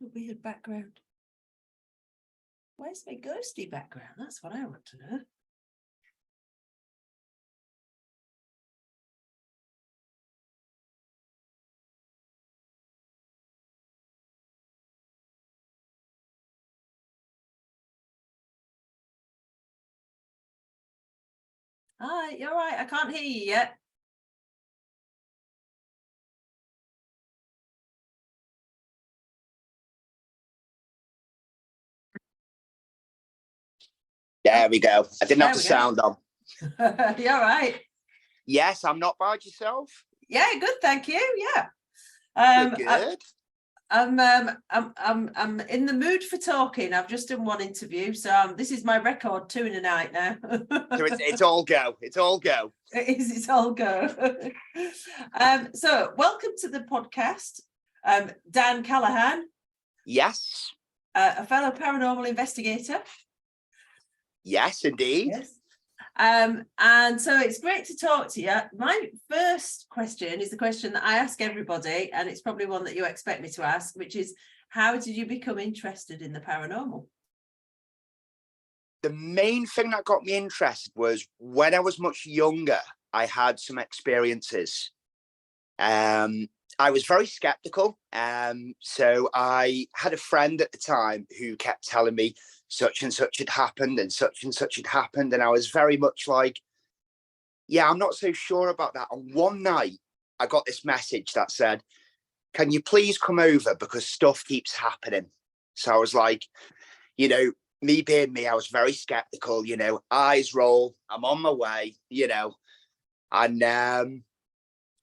A weird background. Where's my ghosty background? That's what I want to know. Hi, you're right. I can't hear you yet. There we go. I didn't have the sound on. You're right. Yes, I'm not bad. Yourself? Yeah, good. Thank you. Yeah. Good. I'm in the mood for talking. I've just done one interview, so this is my record 2 in a night now. So it's all go. It's all go. It is. It's all go. So welcome to the podcast, Dan Callaghan. Yes. A fellow paranormal investigator. Yes, indeed. Yes. And so it's great to talk to you. My first question is the question that I ask everybody, and it's probably one that you expect me to ask, which is, how did you become interested in the paranormal? The main thing that got me interested was when I was much younger, I had some experiences. I was very skeptical. So I had a friend at the time who kept telling me such and such had happened and such had happened. And I was very much like, yeah, I'm not so sure about that. And one night I got this message that said, can you please come over because stuff keeps happening? So I was like, me being me, I was very skeptical, eyes roll, I'm on my way, and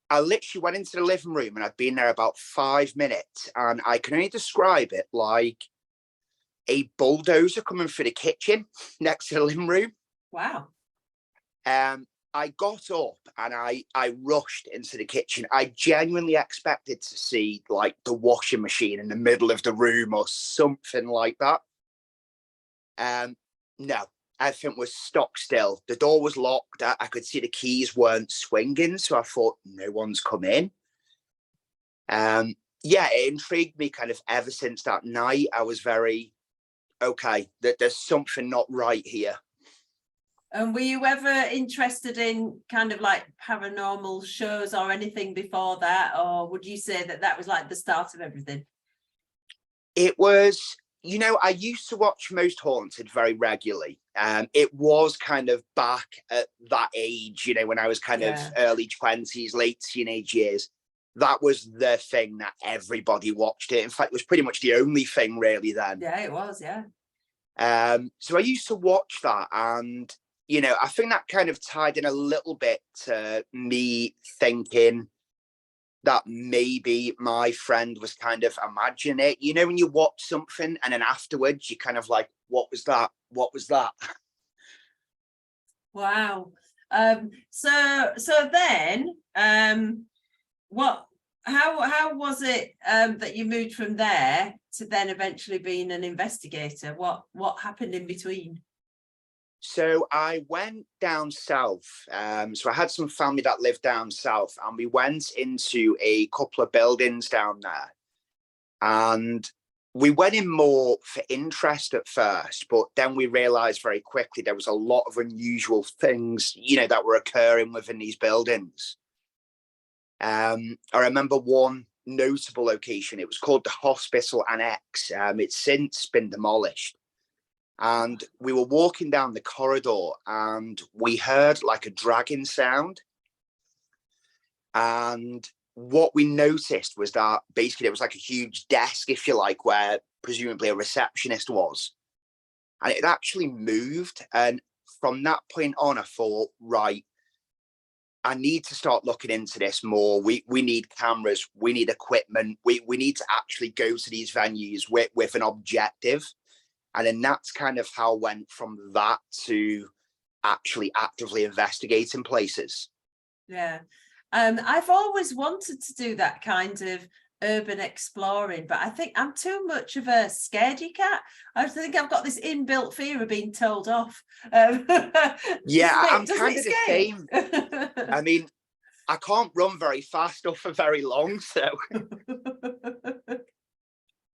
I literally went into the living room and I'd been there about 5 minutes, and I can only describe it like a bulldozer coming through the kitchen next to the living room. Wow. I got up and I rushed into the kitchen. I genuinely expected to see like the washing machine in the middle of the room or something like that. No, everything was stock still. The door was locked. I could see the keys weren't swinging, so I thought no one's come in. Yeah, it intrigued me kind of ever since that night. I was very, okay, that there's something not right here. And were you ever interested in kind of like paranormal shows or anything before that? Or would you say that that was like the start of everything? It was, I used to watch Most Haunted very regularly. It was kind of back at that age, when I was kind of early 20s, late teenage years. That was the thing that everybody watched it. In fact, it was pretty much the only thing really then. Yeah, it was, yeah. So I used to watch that, and, I think that kind of tied in a little bit to me thinking that maybe my friend was kind of imagining it. When you watch something and then afterwards you kind of like, what was that? What was that? Wow. So then, how was it that you moved from there to then eventually being an investigator? What happened in between? So I went down south. So I had some family that lived down south, and we went into a couple of buildings down there. And we went in more for interest at first, but then we realized very quickly there was a lot of unusual things, that were occurring within these buildings. I remember one notable location. It was called the Hospital Annex. It's since been demolished. And we were walking down the corridor and we heard like a dragging sound. And what we noticed was that basically there was like a huge desk, if you like, where presumably a receptionist was. And it actually moved. And from that point on, I thought, right, I need to start looking into this more. We need cameras, we need equipment, we need to actually go to these venues with an objective. And then that's kind of how I went from that to actually actively investigating places. Yeah. I've always wanted to do that kind of urban exploring, but I think I'm too much of a scaredy cat. I think I've got this inbuilt fear of being told off. Yeah, I'm kind of the same. I mean, I can't run very fast or for very long, so.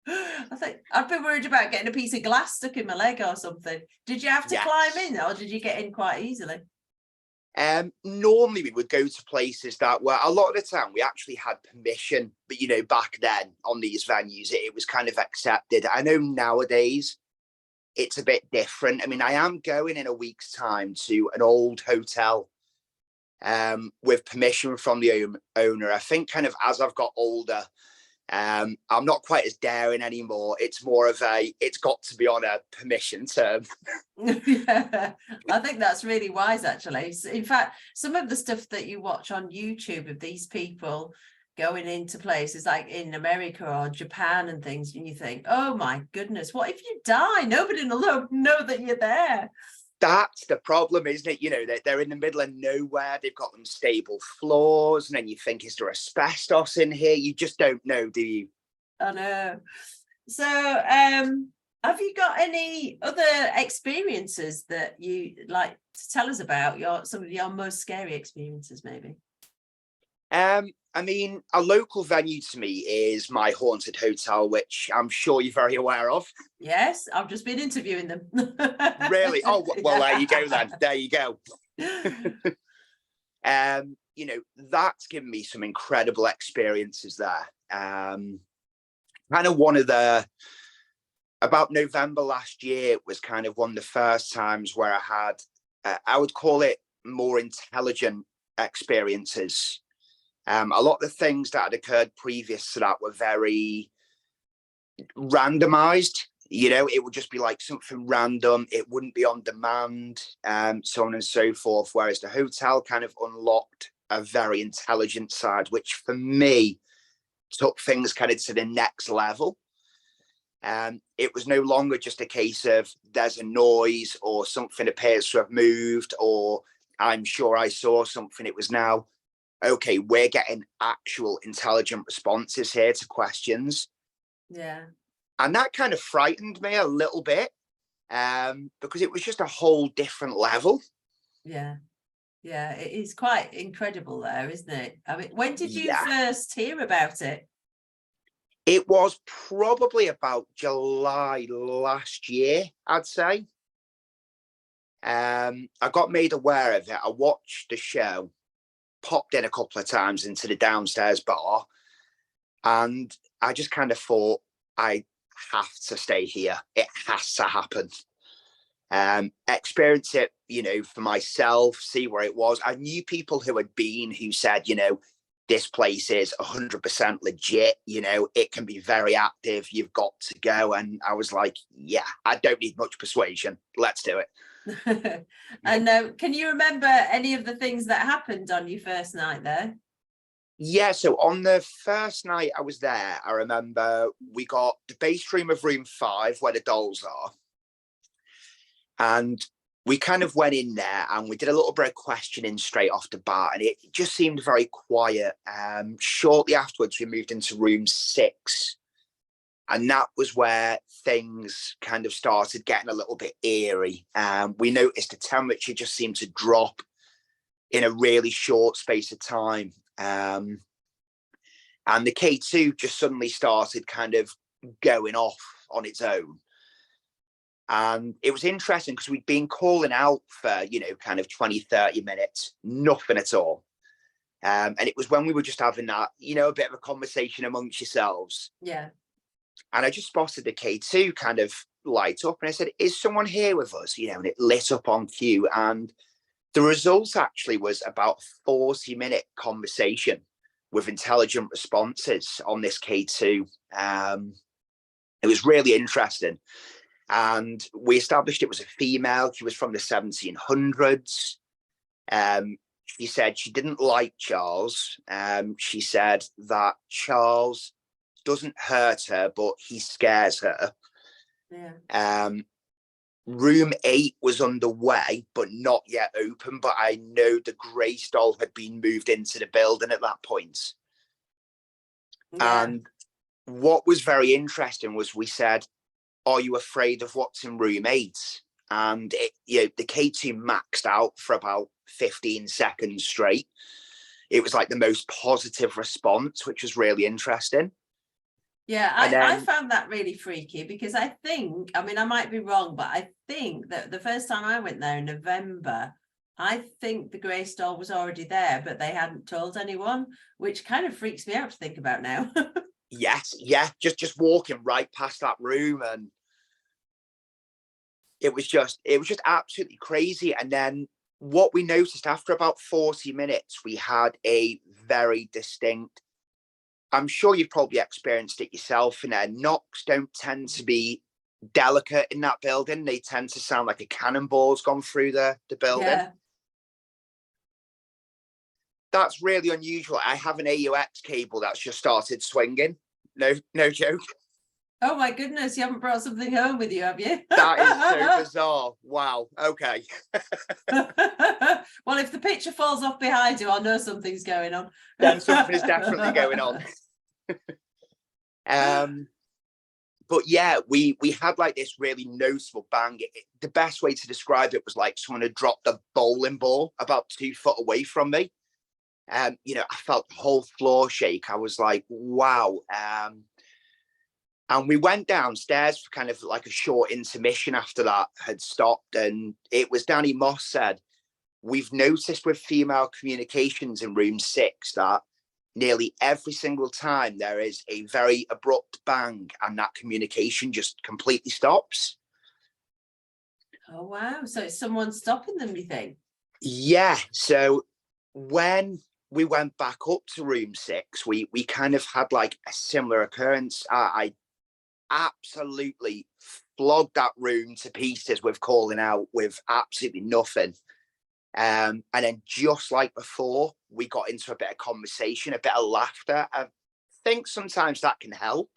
I I'd be worried about getting a piece of glass stuck in my leg or something. Did you have to climb in, or did you get in quite easily? Normally we would go to places that were, a lot of the time we actually had permission, but back then on these venues it was kind of accepted. I know nowadays it's a bit different. I mean, I am going in a week's time to an old hotel with permission from the owner. I think kind of as I've got older, I'm not quite as daring anymore. It's more of it's got to be on a permission term. Yeah, I think that's really wise, actually. In fact, some of the stuff that you watch on YouTube of these people going into places like in America or Japan and things, and you think, oh my goodness, what if you die? Nobody will know that you're there. That's the problem, isn't it? They're in the middle of nowhere. They've got unstable floors, and then you think, is there asbestos in here? You just don't know, do you? I know. So, have you got any other experiences that you like to tell us about? Some of your most scary experiences, maybe? I mean, a local venue to me is my haunted hotel, which I'm sure you're very aware of. Yes, I've just been interviewing them. Really? Oh, well, there you go then. There you go. That's given me some incredible experiences there. Kind of about November last year was kind of one of the first times where I had, I would call it more intelligent experiences. A lot of the things that had occurred previous to that were very randomized. It would just be like something random. It wouldn't be on demand, so on and so forth. Whereas the hotel kind of unlocked a very intelligent side, which for me took things kind of to the next level. It was no longer just a case of there's a noise or something appears to have moved or I'm sure I saw something. It was now, okay, we're getting actual intelligent responses here to questions. Yeah. And that kind of frightened me a little bit because it was just a whole different level. Yeah. Yeah, it is quite incredible there, isn't it? I mean, when did you first hear about it? It was probably about July last year, I'd say. I got made aware of it. I watched the show, popped in a couple of times into the downstairs bar, and I just kind of thought, I have to stay here. It has to happen. Experience it, for myself, see where it was. I knew people who had been who said, this place is 100% legit. It can be very active. You've got to go. And I was like, yeah, I don't need much persuasion. Let's do it. And can you remember any of the things that happened on your first night there? Yeah, so on the first night I was there, I remember we got the base room of room 5 where the dolls are. And we kind of went in there and we did a little bit of questioning straight off the bat, and it just seemed very quiet. Shortly afterwards, we moved into room 6. And that was where things kind of started getting a little bit eerie. We noticed the temperature just seemed to drop in a really short space of time. And the K2 just suddenly started kind of going off on its own. And it was interesting because we'd been calling out for, kind of 20, 30 minutes, nothing at all. And it was when we were just having that, a bit of a conversation amongst yourselves. Yeah. And I just spotted the K2 kind of light up and I said, is someone here with us? And it lit up on cue. And the result actually was about a 40-minute conversation with intelligent responses on this K2. It was really interesting. And we established it was a female. She was from the 1700s. She said she didn't like Charles. She said that Charles doesn't hurt her, but he scares her. Yeah. Room 8 was underway, but not yet open. But I know the Grace doll had been moved into the building at that point. Yeah. And what was very interesting was we said, are you afraid of what's in room 8? And the K2 maxed out for about 15 seconds straight. It was like the most positive response, which was really interesting. Yeah, And I then, found that really freaky because I think, I mean, I might be wrong, but I think that the first time I went there in November, I think the grey stall was already there, but they hadn't told anyone, which kind of freaks me out to think about now. yes, yeah, just walking right past that room, and it was just absolutely crazy. And then what we noticed after about 40 minutes, we had a very distinct, I'm sure you've probably experienced it yourself, and knocks don't tend to be delicate in that building. They tend to sound like a cannonball's gone through the building. Yeah. That's really unusual. I have an AUX cable that's just started swinging. No joke. Oh my goodness, you haven't brought something home with you, have you? That is so bizarre. Wow. Okay. Well, if the picture falls off behind you, I'll know something's going on. Then something is definitely going on. But yeah, we had like this really noticeable bang. The best way to describe it was like someone had dropped a bowling ball about 2 foot away from me. I felt the whole floor shake. I was like, wow. And we went downstairs for kind of like a short intermission after that had stopped. And it was Danny Moss said, we've noticed with female communications in room 6 that nearly every single time there is a very abrupt bang and that communication just completely stops. Oh, wow. So it's someone stopping them, you think? Yeah. So when we went back up to room 6, we kind of had like a similar occurrence. I absolutely flogged that room to pieces with calling out with absolutely nothing. And then just like before, we got into a bit of conversation, a bit of laughter. I think sometimes that can help.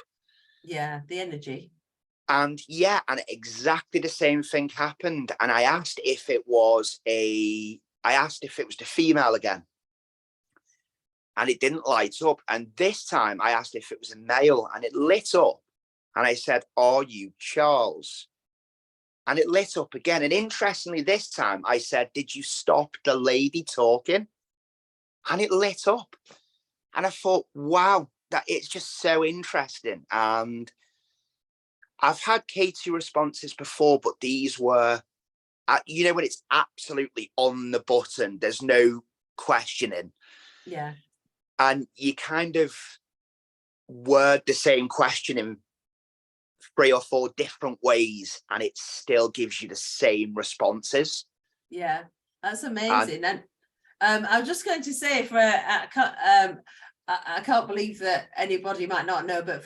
Yeah, the energy. And yeah, and exactly the same thing happened. And I asked if it was the female again. And it didn't light up. And this time I asked if it was a male, and it lit up. And I said, are you Charles? And it lit up again. And interestingly, this time I said, did you stop the lady talking? And it lit up. And I thought, wow, that it's just so interesting. And I've had K2 responses before, but these were, when it's absolutely on the button, there's no questioning. Yeah. And you kind of word the same question in 3 or 4 different ways, and it still gives you the same responses. Yeah, that's amazing. And I was just going to say, I can't believe that anybody might not know, but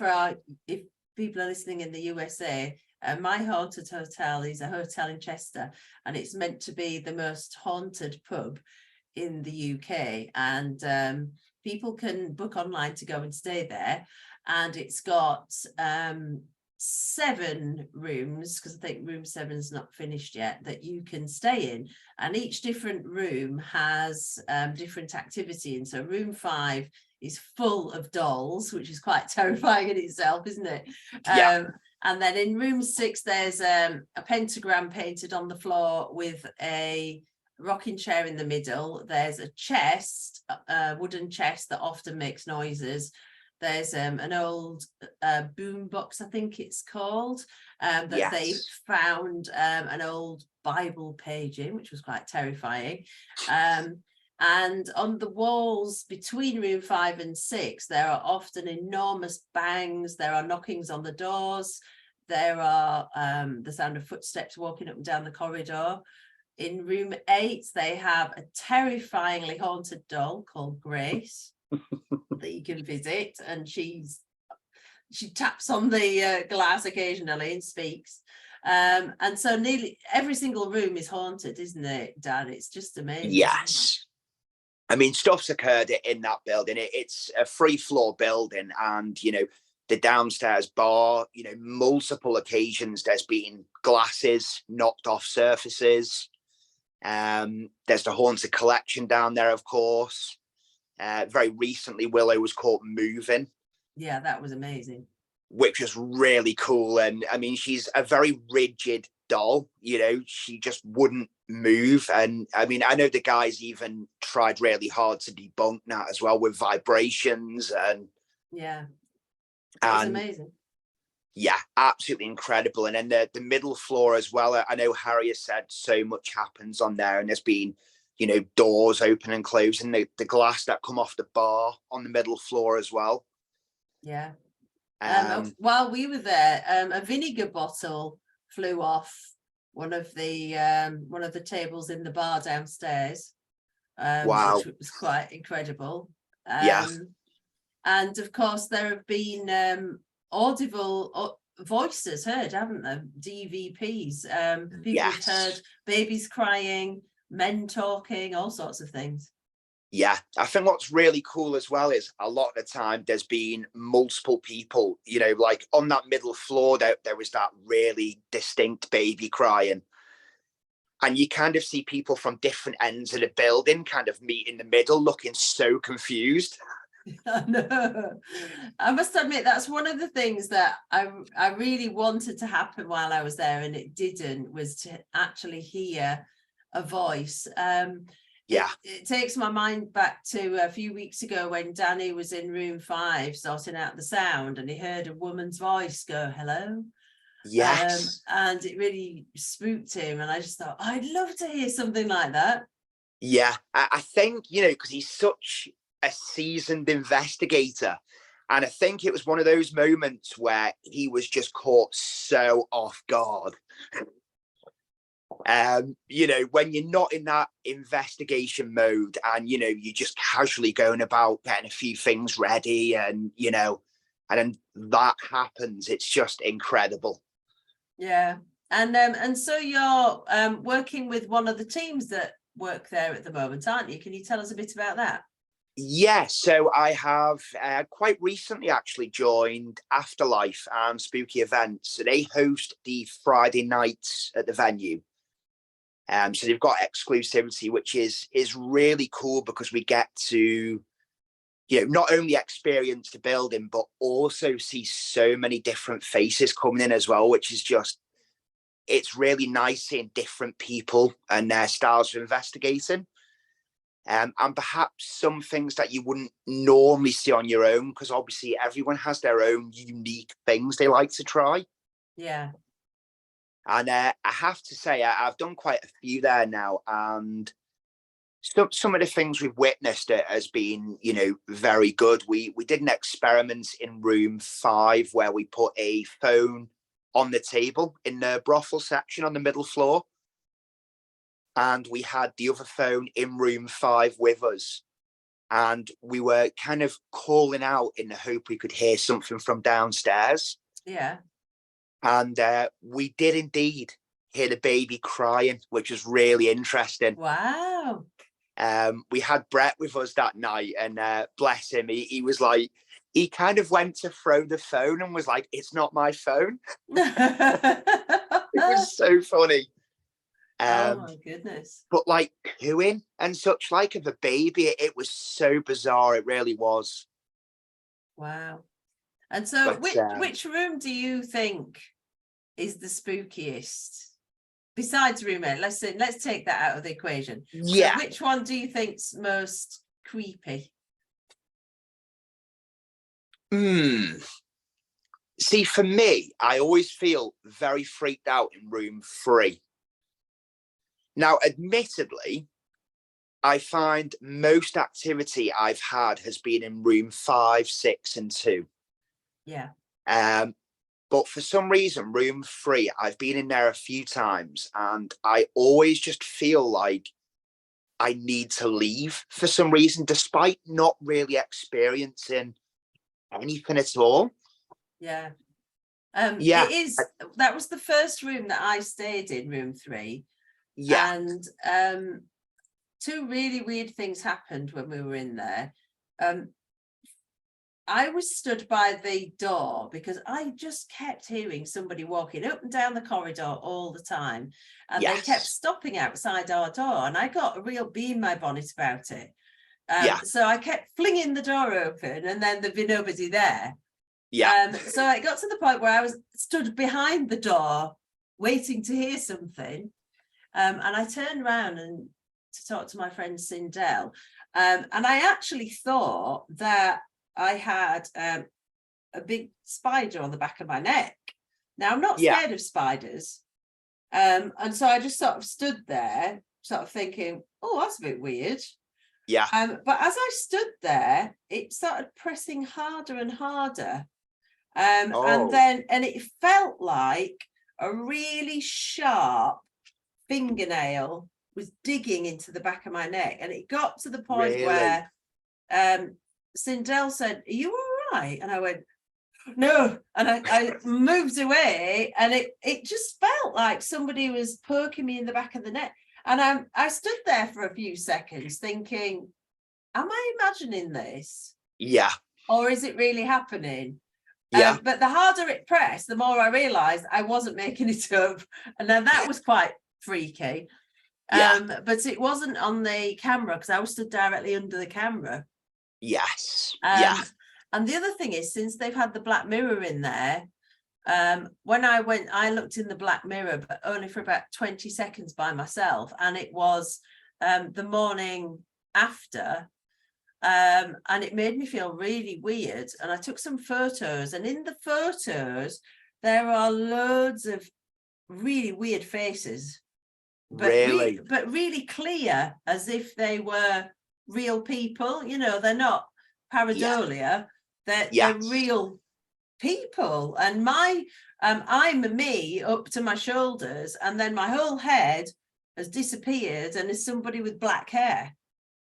if people are listening in the USA, my haunted hotel is a hotel in Chester, and it's meant to be the most haunted pub in the UK. And people can book online to go and stay there, and it's got 7 rooms, because I think room 7's not finished yet, that you can stay in, and each different room has different activity. And so room 5 is full of dolls, which is quite terrifying in itself, isn't it? Yeah. And then in room 6 there's a pentagram painted on the floor with a rocking chair in the middle. There's a chest, a wooden chest that often makes noises. There's an old boom box, I think it's called, that Yes. they found an old Bible page in, which was quite terrifying. And on the walls between room 5 and 6, there are often enormous bangs. There are knockings on the doors. There are the sound of footsteps walking up and down the corridor. In room 8, they have a terrifyingly haunted doll called Grace that you can visit, and she taps on the glass occasionally and speaks. And so nearly every single room is haunted, isn't it, Dan? It's just amazing. Yes. I mean, stuff's occurred in that building. It's a 3-floor building, and the downstairs bar, multiple occasions there's been glasses knocked off surfaces. There's the haunted collection down there, of course. Very recently, Willow was caught moving. Yeah, that was amazing. Which was really cool. And I mean, she's a very rigid doll, she just wouldn't move. And I mean, I know the guys even tried really hard to debunk that as well with vibrations. And yeah, That was And amazing. yeah, absolutely incredible. And then the middle floor as well. I know Harry has said so much happens on there, and there's been, doors open and closing, the glass that come off the bar on the middle floor as well. Yeah. Um, While we were there, a vinegar bottle flew off one of the tables in the bar downstairs, wow. which was quite incredible. Yeah. And of course, there have been audible voices heard, haven't there? DVPs. People have heard Yes. babies crying, men talking, all sorts of things. Yeah, I think what's really cool as well is a lot of the time there's been multiple people, like on that middle floor, there was that really distinct baby crying. And you kind of see people from different ends of the building kind of meet in the middle, looking so confused. No, I must admit that's one of the things that I really wanted to happen while I was there, and it didn't, was to actually hear a voice. Yeah. It takes my mind back to a few weeks ago when Danny was in room 5 sorting out the sound, and he heard a woman's voice go, hello. Yes. And it really spooked him, and I just thought I'd love to hear something like that. Yeah. I think, because he's such a seasoned investigator. And I think it was one of those moments where he was just caught so off guard. When you're not in that investigation mode and, you're just casually going about getting a few things ready and then that happens, it's just incredible. Yeah. And so you're working with one of the teams that work there at the moment, aren't you? Can you tell us a bit about that? Yeah, so I have quite recently actually joined Afterlife and Spooky Events. So they host the Friday nights at the venue. So they've got exclusivity, which is really cool because we get to, not only experience the building, but also see so many different faces coming in as well, which is just, it's really nice seeing different people and their styles of investigating. And perhaps some things that you wouldn't normally see on your own, because obviously everyone has their own unique things they like to try. Yeah. And I have to say, I've done quite a few there now, and some of the things we've witnessed has been, very good. We did an experiment in room 5 where we put a phone on the table in the brothel section on the middle floor. And we had the other phone in room 5 with us. And we were kind of calling out in the hope we could hear something from downstairs. Yeah. And we did indeed hear the baby crying, which was really interesting. Wow. We had Brett with us that night, and bless him, he was like, he kind of went to throw the phone and was like, it's not my phone. It was so funny. Oh my goodness. But like cooing and such like of a baby, it was so bizarre. It really was. Wow. And so But which room do you think is the spookiest? Besides room 8, let's take that out of the equation. yeah. So which one do you think's most creepy? See, for me, I always feel very freaked out in room 3. Now, admittedly, I find most activity I've had has been in room 5, 6, and 2. Yeah. But for some reason, room 3, I've been in there a few times, and I always just feel like I need to leave for some reason, despite not really experiencing anything at all. Yeah. Yeah. That was the first room that I stayed in, room 3. Yeah. And 2 really weird things happened when we were in there. I was stood by the door because I just kept hearing somebody walking up and down the corridor all the time. And Yes. they kept stopping outside our door, and I got a real bee in my bonnet about it. So I kept flinging the door open, and then there'd be nobody there. Yeah. So it got to the point where I was stood behind the door waiting to hear something. And I turned around and to talk to my friend Sindel. And I actually thought that I had a big spider on the back of my neck. Now, I'm not Yeah. scared of spiders. And so I just sort of stood there, sort of thinking, oh, that's a bit weird. Yeah. But as I stood there, it started pressing harder and harder. And it felt like a really sharp fingernail was digging into the back of my neck. And it got to the point where Sindel said, are you all right? And I went, no. And I moved away, and it just felt like somebody was poking me in the back of the neck. And I stood there for a few seconds thinking, am I imagining this? Yeah. Or is it really happening? Yeah. But the harder it pressed, the more I realized I wasn't making it up. And then that was quite freaky. Yeah. But it wasn't on the camera, because I was stood directly under the camera. Yes. Yeah. And the other thing is, since they've had the black mirror in there, when I went, I looked in the black mirror, but only for about 20 seconds by myself. And it was the morning after. And it made me feel really weird. And I took some photos, and in the photos, there are loads of really weird faces. But really clear, as if they were real people. You know, they're not pareidolia. They're real people. And I'm me up to my shoulders, and then my whole head has disappeared and is somebody with black hair.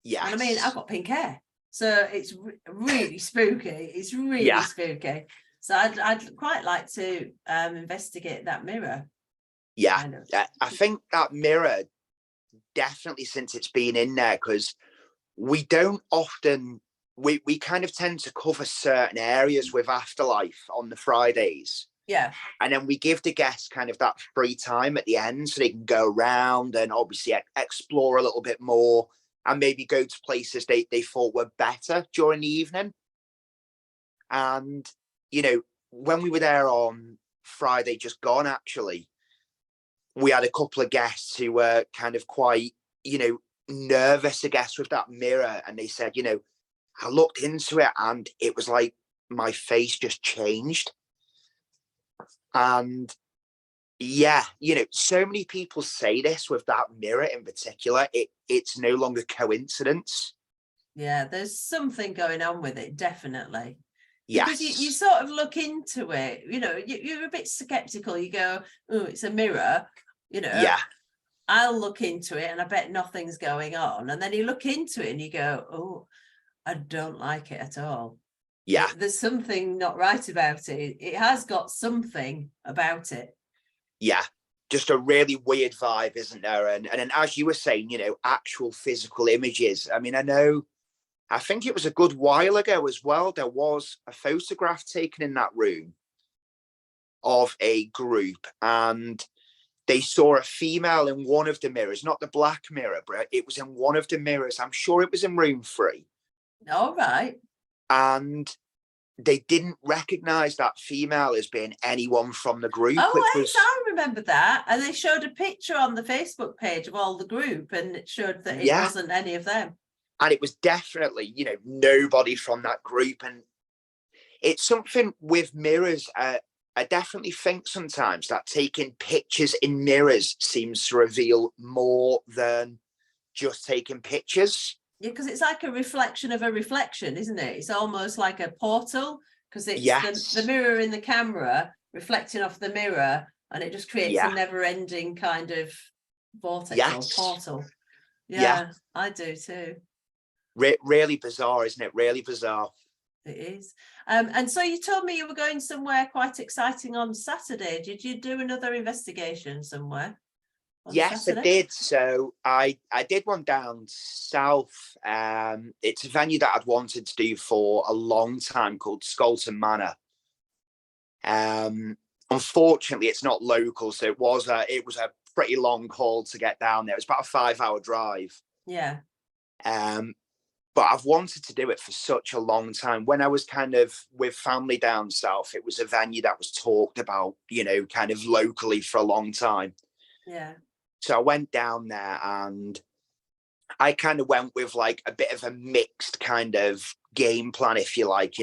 Yes. And I mean, I've got pink hair, so it's really spooky. It's really spooky. So I'd quite like to investigate that mirror. Yeah, kind of. I think that mirror, definitely, since it's been in there, because we don't often, we kind of tend to cover certain areas with Afterlife on the Fridays. Yeah. And then we give the guests kind of that free time at the end, so they can go around and obviously explore a little bit more, and maybe go to places they thought were better during the evening. And, you know, when we were there on Friday just gone, actually, we had a couple of guests who were kind of quite, nervous, I guess, with that mirror. And they said, I looked into it and it was like my face just changed. And yeah, so many people say this with that mirror in particular. It's no longer coincidence. Yeah, there's something going on with it, definitely. Yes. Because you sort of look into it, you're a bit skeptical. You go, oh, it's a mirror, Yeah. I'll look into it and I bet nothing's going on. And then you look into it and you go, oh, I don't like it at all. Yeah. There's something not right about it. It has got something about it. Yeah. Just a really weird vibe, isn't there? And then, as you were saying, actual physical images. I mean, I think it was a good while ago as well, there was a photograph taken in that room of a group, and they saw a female in one of the mirrors, not the black mirror, but it was in one of the mirrors. I'm sure it was in room 3. All right. And they didn't recognize that female as being anyone from the group. Oh, yes, I remember that. And they showed a picture on the Facebook page of all the group, and it showed that it wasn't any of them. And it was definitely, nobody from that group. And it's something with mirrors. I definitely think sometimes that taking pictures in mirrors seems to reveal more than just taking pictures. Yeah, because it's like a reflection of a reflection, isn't it? It's almost like a portal, because it's the mirror in the camera reflecting off the mirror, and it just creates a never-ending kind of vortex or portal. Yeah, I do too. Really bizarre, isn't it? Really bizarre. It is. And so you told me you were going somewhere quite exciting on Saturday. Did you do another investigation somewhere? Yes, Saturday? I did. So I did one down south. It's a venue that I'd wanted to do for a long time, called Scolton Manor. Unfortunately, it's not local, so it was a pretty long haul to get down there. It was about a 5-hour drive. Yeah. But I've wanted to do it for such a long time. When I was kind of with family down south, it was a venue that was talked about, kind of locally for a long time. Yeah. So I went down there and I kind of went with like a bit of a mixed kind of game plan, if you like.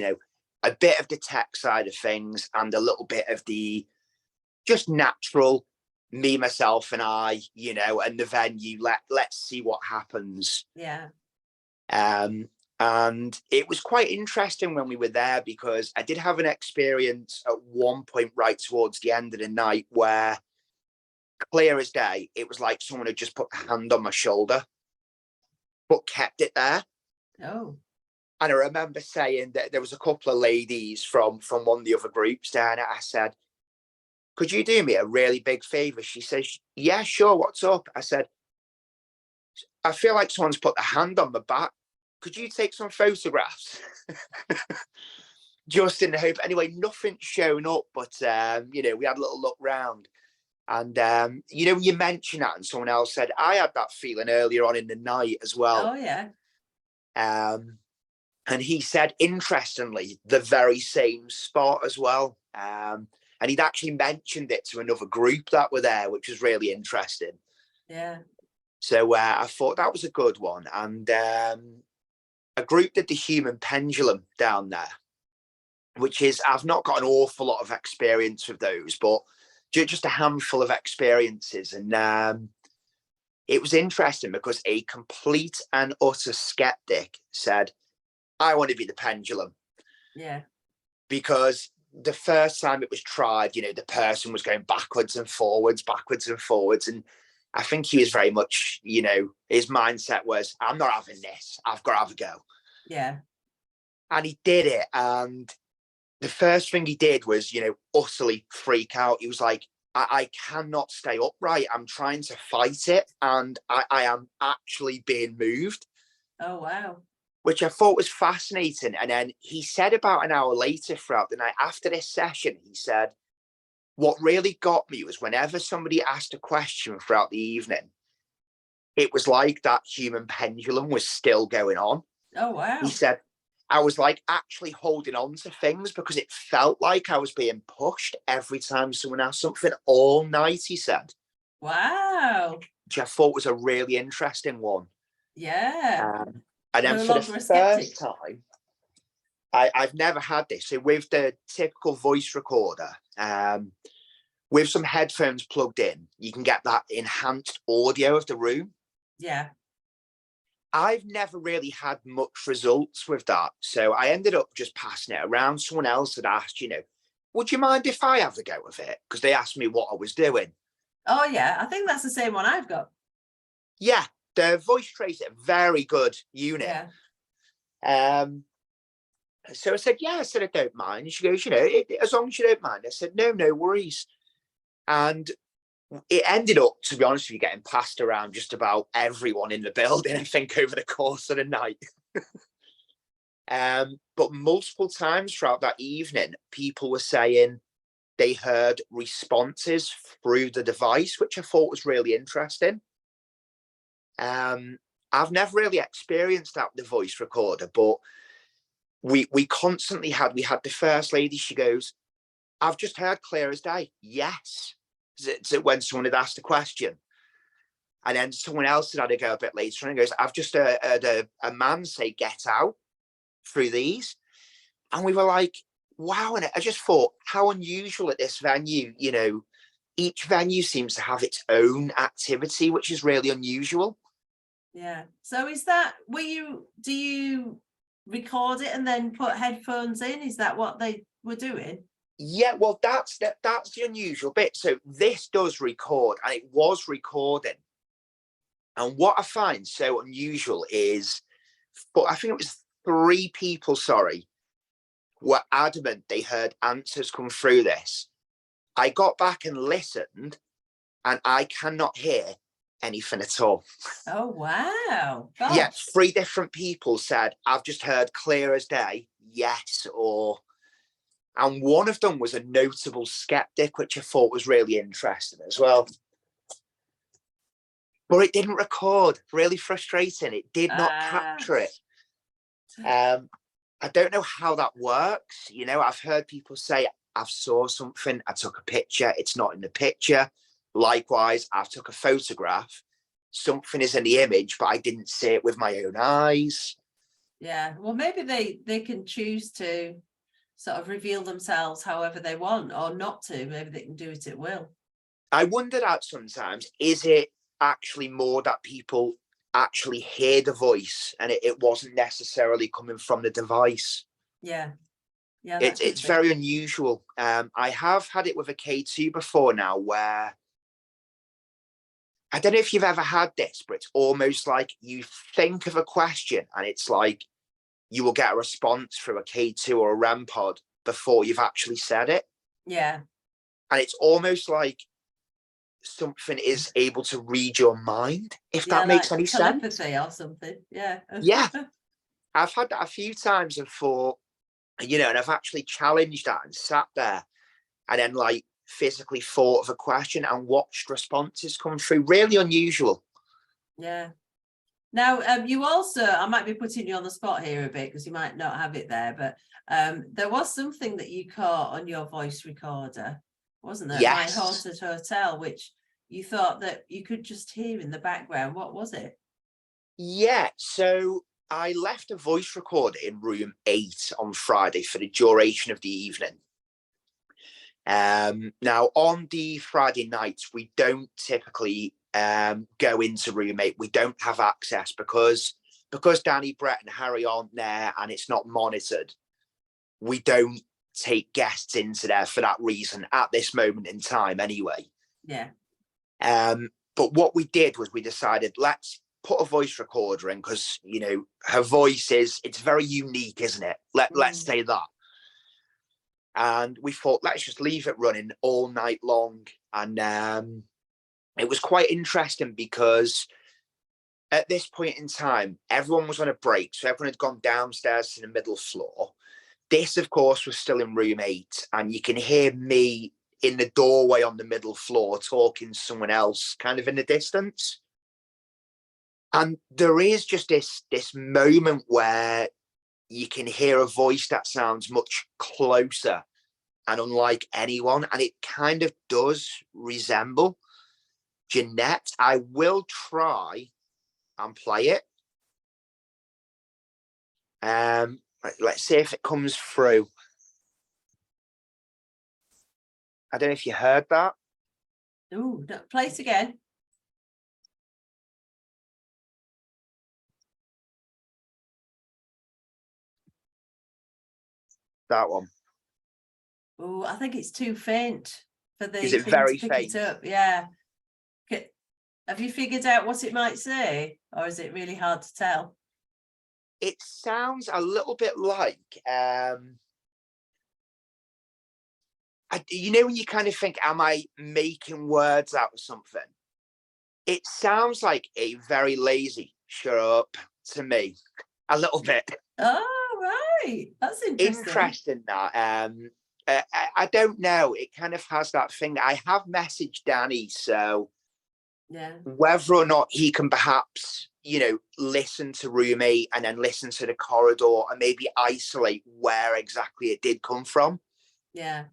a bit of the tech side of things and a little bit of the just natural me, myself, and I, you know, and the venue. Let's see what happens. Yeah. And it was quite interesting when we were there, because I did have an experience at one point right towards the end of the night where, clear as day, it was like someone had just put a hand on my shoulder, but kept it there. Oh. And I remember saying that there was a couple of ladies from one of the other groups there, and I said, could you do me a really big favor? She says, yeah, sure, what's up? I said, I feel like someone's put a hand on my back. Could you take some photographs? Just in the hope. Anyway, nothing's shown up, but you know, we had a little look round. And you know, you mentioned that, and someone else said, I had that feeling earlier on in the night as well. Oh, yeah. And he said, interestingly, the very same spot as well. And he'd actually mentioned it to another group that were there, which was really interesting. Yeah. So I thought that was a good one. And a group did the human pendulum down there, which is, I've not got an awful lot of experience with those, but just a handful of experiences. And it was interesting because a complete and utter skeptic said, I want to be the pendulum. Yeah. Because the first time it was tried, you know, the person was going backwards and forwards. And I think he was very much, you know, his mindset was, I'm not having this. I've got to have a go. Yeah. And he did it. And the first thing he did was, you know, utterly freak out. He was like, I cannot stay upright. I'm trying to fight it. And I am actually being moved. Oh, wow. Which I thought was fascinating. And then he said about an hour later throughout the night, after this session, he said, what really got me was whenever somebody asked a question throughout the evening, it was like that human pendulum was still going on. Oh, wow. He said, I was like actually holding on to things because it felt like I was being pushed every time someone asked something all night, he said. Wow. Which I thought was a really interesting one. Yeah. And then for the first time, I've never had this. So with the typical voice recorder, with some headphones plugged in, you can get that enhanced audio of the room. Yeah. I've never really had much results with that. So I ended up just passing it around. Someone else had asked, you know, would you mind if I have a go of it? Because they asked me what I was doing. Oh, yeah. I think that's the same one I've got. Yeah. The Voice Tracer, very good unit. Yeah. So I said, yeah, I said, I don't mind. And she goes, you know, as long as you don't mind. I said, no worries. And it ended up, to be honest with you, getting passed around just about everyone in the building, I think, over the course of the night. But multiple times throughout that evening, people were saying they heard responses through the device, which I thought was really interesting. I've never really experienced that with the voice recorder, but we constantly had the first lady, she goes, I've just heard clear as day, yes. So when someone had asked a question, and then someone else had to go a bit later and goes, I've just heard a man say get out through these. And we were like, wow. And I just thought how unusual at this venue, you know, each venue seems to have its own activity, which is really unusual. Yeah. So is that, do you record it and then put headphones in? Is that what they were doing? Yeah, well, that's the unusual bit. So this does record, and it was recording. And what I find so unusual is, but I think it was 3 people, were adamant they heard answers come through this. I got back and listened, and I cannot hear anything at all. Oh, wow. Gosh. Yeah, 3 different people said, I've just heard clear as day, yes, or... And one of them was a notable skeptic, which I thought was really interesting as well. But it didn't record. Really frustrating. It did not capture it. I don't know how that works. You know, I've heard people say, I've saw something, I took a picture, it's not in the picture. Likewise, I've took a photograph, something is in the image, but I didn't see it with my own eyes. Yeah, well, maybe they can choose to sort of reveal themselves however they want, or not to. Maybe they can do it at will. I wonder that sometimes, is it actually more that people actually hear the voice and it wasn't necessarily coming from the device? Yeah. Yeah, that It's could be. very unusual. I have had it with a K2 before now, where I don't know if you've ever had this, but it's almost like you think of a question and it's like you will get a response through a K2 or a REM pod before you've actually said it. Yeah. And it's almost like something is able to read your mind, if Yeah, that makes like any sense. telepathy or something. Yeah. Yeah, I've had that a few times and thought, and I've actually challenged that and sat there and then like physically thought of a question and watched responses come through. Really unusual. Yeah. Now, you also, I might be putting you on the spot here a bit because you might not have it there, but there was something that you caught on your voice recorder, wasn't there? My Yes. Haunted Hotel, which you thought that you could just hear in the background. What was it? Yeah. So I left a voice recorder in room 8 on Friday for the duration of the evening. Now on the Friday nights, we don't typically go into room 8. We don't have access because Danny, Brett, and Harry aren't there, and it's not monitored. We don't take guests into there for that reason at this moment in time, anyway. Yeah. But what we did was we decided, let's put a voice recorder in because her voice it's very unique, isn't it? Let's say that. And we thought, let's just leave it running all night long. And it was quite interesting because at this point in time, everyone was on a break. So everyone had gone downstairs to the middle floor. This, of course, was still in room 8. And you can hear me in the doorway on the middle floor talking to someone else kind of in the distance. And there is just this moment where you can hear a voice that sounds much closer and unlike anyone. And it kind of does resemble Jeanette. I will try and play it. Let's see if it comes through. I don't know if you heard that. Oh, play it again. That one. Oh, I think it's too faint for the Is it thing very to pick faint? it up. Yeah. Have you figured out what it might say, or is it really hard to tell? It sounds a little bit like when you kind of think, am I making words out of something? It sounds like a very lazy shut up to me, a little bit. Oh, right. That's Interesting that. I don't know. It kind of has that thing. I have messaged Danny, so yeah, whether or not he can perhaps, listen to room 8 and then listen to the corridor and maybe isolate where exactly it did come from. yeah.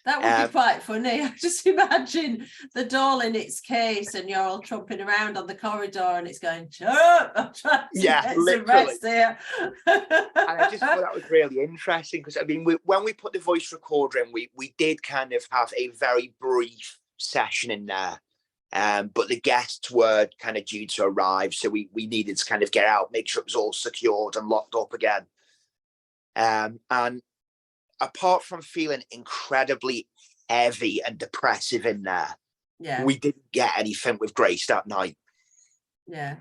That would be quite funny. I just imagine the doll in its case and you're all trumping around on the corridor and it's going, shut up, I'm trying to get some rest here. And I just thought that was really interesting because, when we put the voice recorder in, we did kind of have a very brief session in there. But the guests were kind of due to arrive, so we needed to kind of get out, make sure it was all secured and locked up again. And apart from feeling incredibly heavy and depressive in there, we didn't get anything with Grace that night. Yeah.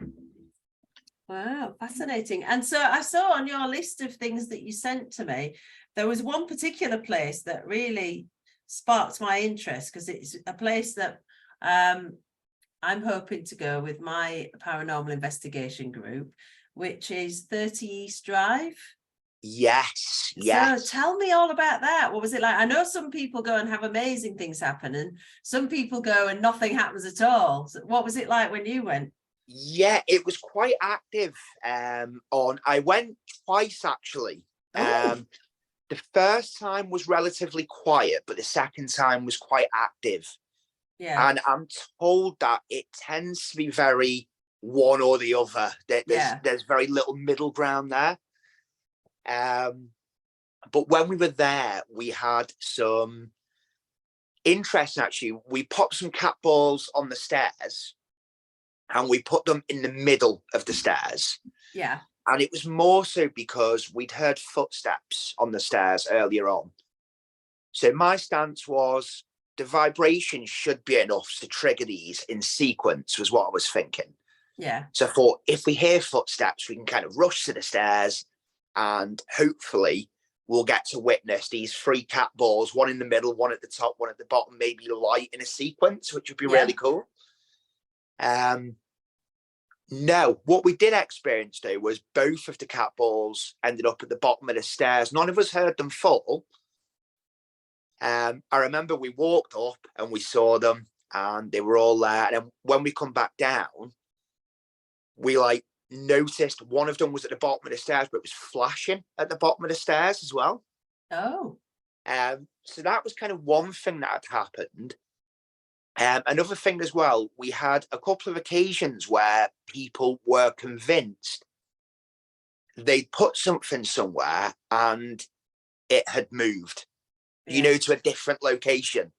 Wow, fascinating. And so I saw on your list of things that you sent to me, there was one particular place that really sparked my interest because it's a place that I'm hoping to go with my paranormal investigation group, which is 30 East Drive. Yes. So tell me all about that. What was it like? I know some people go and have amazing things happen and some people go and nothing happens at all. So what was it like when you went? Yeah, it was quite active. I went twice actually. The first time was relatively quiet, but the second time was quite active. Yeah. And I'm told that it tends to be very one or the other. There's very little middle ground there. But when we were there, we had some interesting, actually. We popped some cat balls on the stairs and we put them in the middle of the stairs. Yeah. And it was more so because we'd heard footsteps on the stairs earlier on. So my stance was the vibration should be enough to trigger these in sequence, was what I was thinking. Yeah. So I thought, if we hear footsteps, we can kind of rush to the stairs and hopefully we'll get to witness these 3 cat balls, one in the middle, one at the top, one at the bottom, maybe light in a sequence, which would be really cool. No, what we did experience though was both of the cat balls ended up at the bottom of the stairs. None of us heard them fall. I remember we walked up and we saw them and they were all there. And then when we come back down, we noticed one of them was at the bottom of the stairs, but it was flashing at the bottom of the stairs as well. Oh. So that was kind of one thing that had happened. Another thing as well, we had a couple of occasions where people were convinced they'd put something somewhere and it had moved, to a different location.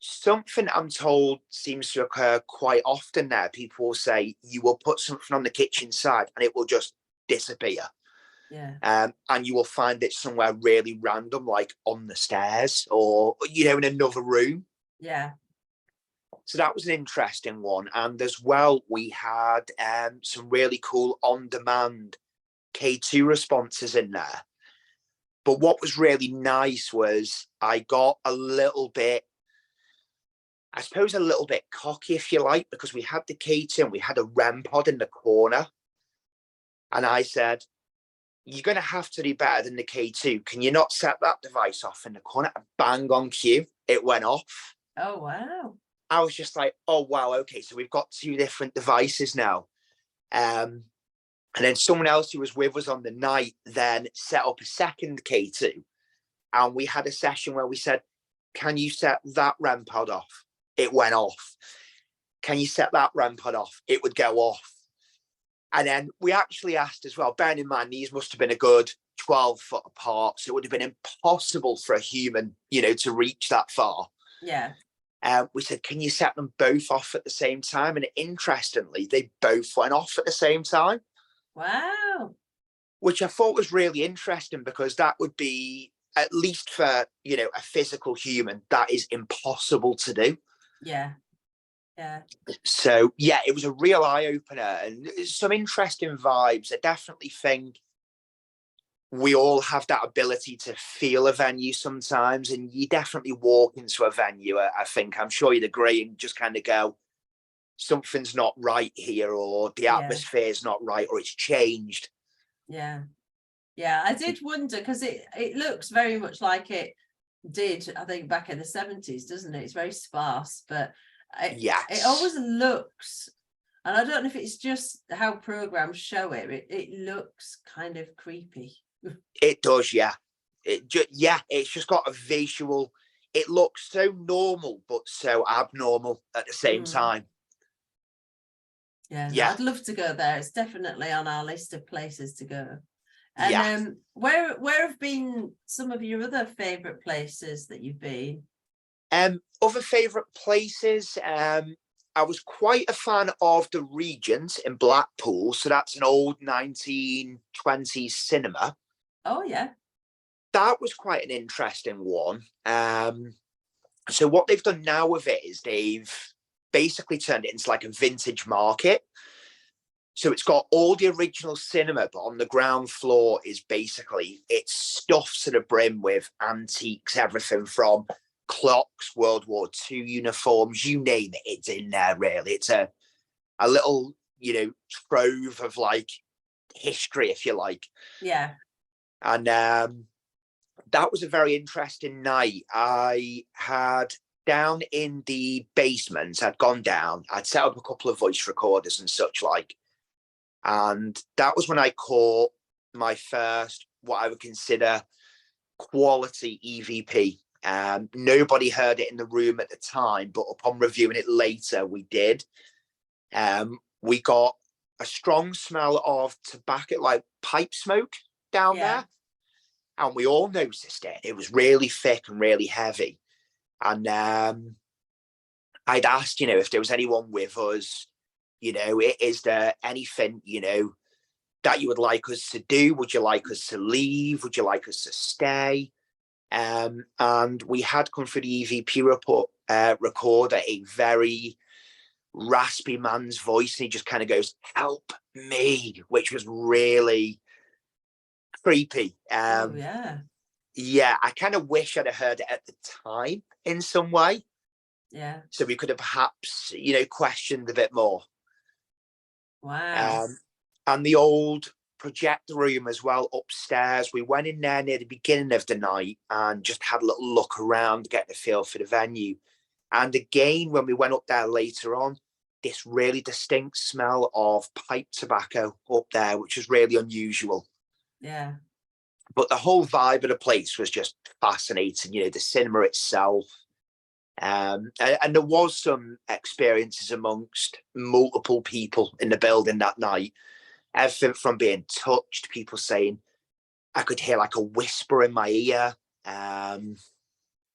Something I'm told seems to occur quite often there. People will say you will put something on the kitchen side and it will just disappear. Yeah. And you will find it somewhere really random, like on the stairs or, in another room. Yeah. So that was an interesting one. And as well, we had some really cool on-demand K2 responses in there. But what was really nice was I got a little bit cocky, if you like, because we had the K2 and we had a REM pod in the corner. And I said, you're going to have to do better than the K2. Can you not set that device off in the corner? And bang on cue, it went off. Oh, wow. I was just like, oh, wow, okay, so we've got 2 different devices now. And then someone else who was with us on the night then set up a second K2. And we had a session where we said, can you set that REM pod off? It went off. Can you set that REM pod off? It would go off. And then we actually asked as well, bearing in mind, these must have been a good 12 foot apart. So it would have been impossible for a human, to reach that far. Yeah. We said, can you set them both off at the same time? And interestingly, they both went off at the same time. Wow. Which I thought was really interesting because that would be, at least for, a physical human, that is impossible to do. Yeah. Yeah. So, yeah, it was a real eye-opener and some interesting vibes. I definitely think we all have that ability to feel a venue sometimes, and you definitely walk into a venue, I think, I'm sure you'd agree, and just kind of go, something's not right here, or the atmosphere is not right, or it's changed. Yeah. Yeah, I did wonder, because it looks very much like it did, I think, back in the 70s, doesn't it? It's very sparse, but it always looks, and I don't know if it's just how programs show it, it looks kind of creepy. It does, yeah. It's just got a visual. It looks so normal, but so abnormal at the same time. Yeah, I'd love to go there. It's definitely on our list of places to go. And where have been some of your other favourite places that you've been? Other favourite places, I was quite a fan of the Regent in Blackpool. So that's an old 1920s cinema. Oh, yeah. That was quite an interesting one. So what they've done now with it is they've basically turned it into like a vintage market. So it's got all the original cinema, but on the ground floor is basically, it's stuffed to the brim with antiques, everything from clocks, World War II uniforms, you name it, it's in there, really. It's a little, trove of like history, if you like. Yeah. And that was a very interesting night. I had down in the basement, I'd gone down, I'd set up a couple of voice recorders and such like. And that was when I caught my first, what I would consider quality EVP. Nobody heard it in the room at the time, but upon reviewing it later, we did. We got a strong smell of tobacco, like pipe smoke down there. and we all noticed it. It was really thick and really heavy. And I'd asked, if there was anyone with us, is there anything, that you would like us to do? Would you like us to leave? Would you like us to stay? And we had come through the EVP recorder a very raspy man's voice, and he just kind of goes, "Help me," which was really creepy. Oh, yeah. Yeah, I kind of wish I'd have heard it at the time in some way. Yeah. So we could have perhaps, questioned a bit more. Wow. And the old projector room as well upstairs, we went in there near the beginning of the night and just had a little look around, getting a feel for the venue. And again, when we went up there later on, this really distinct smell of pipe tobacco up there, which was really unusual. Yeah. But the whole vibe of the place was just fascinating, the cinema itself. And there was some experiences amongst multiple people in the building that night. Everything from being touched, people saying, I could hear like a whisper in my ear.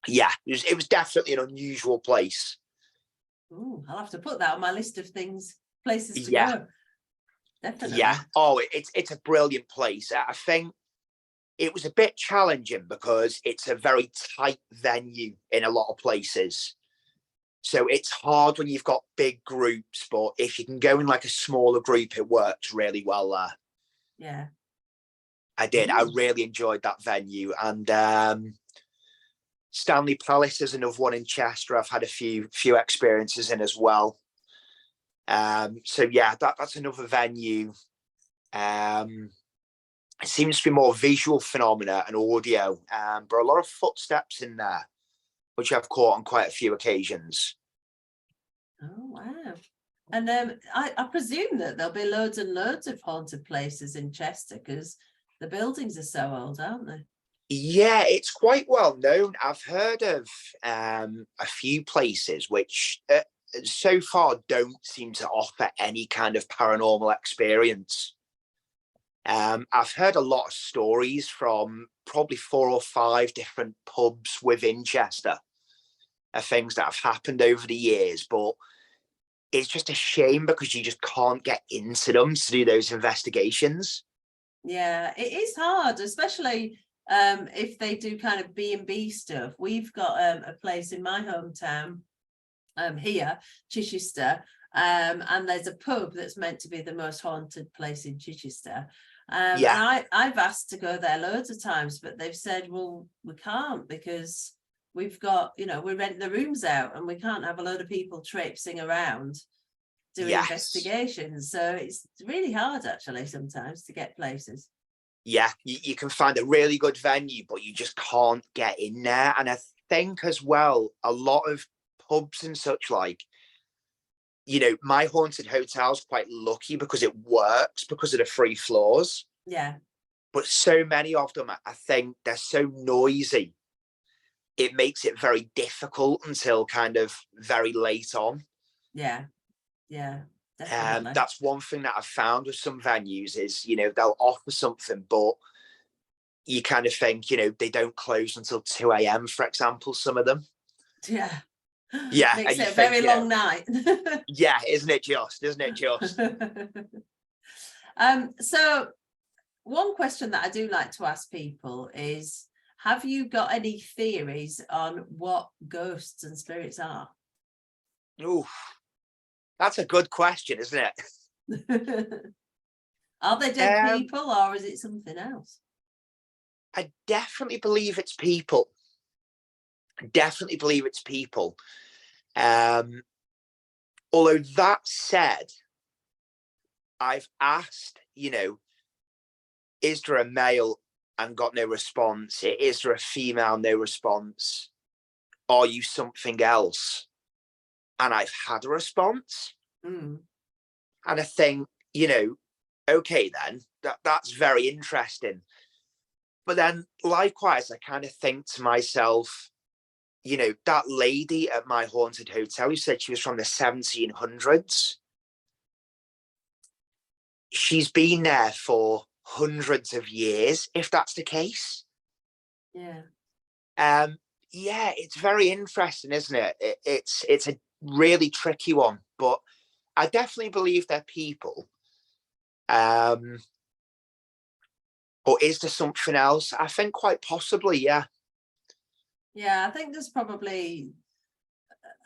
Yeah, it was definitely an unusual place. Ooh, I'll have to put that on my list of places to Yeah. go. Definitely. Yeah. Oh, it's a brilliant place. I think it was a bit challenging because it's a very tight venue in a lot of places. So it's hard when you've got big groups, but if you can go in like a smaller group, it works really well there. Yeah. I did. I really enjoyed that venue. And Stanley Palace is another one in Chester. I've had a few experiences in as well. So yeah, that's another venue. It seems to be more visual phenomena and audio, but a lot of footsteps in there, which I've caught on quite a few occasions. Oh, wow. And I presume that there'll be loads and loads of haunted places in Chester because the buildings are so old, aren't they? Yeah, it's quite well known. I've heard of a few places which so far don't seem to offer any kind of paranormal experience. I've heard a lot of stories from probably 4 or 5 different pubs within Chester of things that have happened over the years, but it's just a shame because you just can't get into them to do those investigations. Yeah, it is hard, especially if they do kind of B&B stuff. We've got a place in my hometown here, Chichester, and there's a pub that's meant to be the most haunted place in Chichester. Yeah. And I've asked to go there loads of times, but they've said, well, we can't because we've got, we rent the rooms out and we can't have a load of people traipsing around doing Yes. investigations. So it's really hard actually sometimes to get places. Yeah, you can find a really good venue, but you just can't get in there. And I think as well, a lot of pubs and such like, my haunted hotel's quite lucky because it works because of the free floors. Yeah. But so many of them, I think they're so noisy. It makes it very difficult until kind of very late on. Yeah. Yeah. Definitely. That's one thing that I've found with some venues is, they'll offer something, but you kind of think, they don't close until 2 a.m., for example, some of them. Yeah. Yeah. Makes it a think, very long night. Yeah, isn't it just? So one question that I do like to ask people is, have you got any theories on what ghosts and spirits are? Ooh, that's a good question, isn't it? Are they dead people or is it something else? I definitely believe it's people. Although that said, I've asked, is there a male and got no response? Is there a female, no response? Are you something else? And I've had a response. Mm. And I think, okay, then that's very interesting. But then likewise, I kind of think to myself, that lady at my haunted hotel who said she was from the 1700s, she's been there for hundreds of years, if that's the case. Yeah. Yeah, it's very interesting, isn't it? It's a really tricky one, but I definitely believe they're people. Or is there something else? I think quite possibly, yeah. Yeah, I think there's probably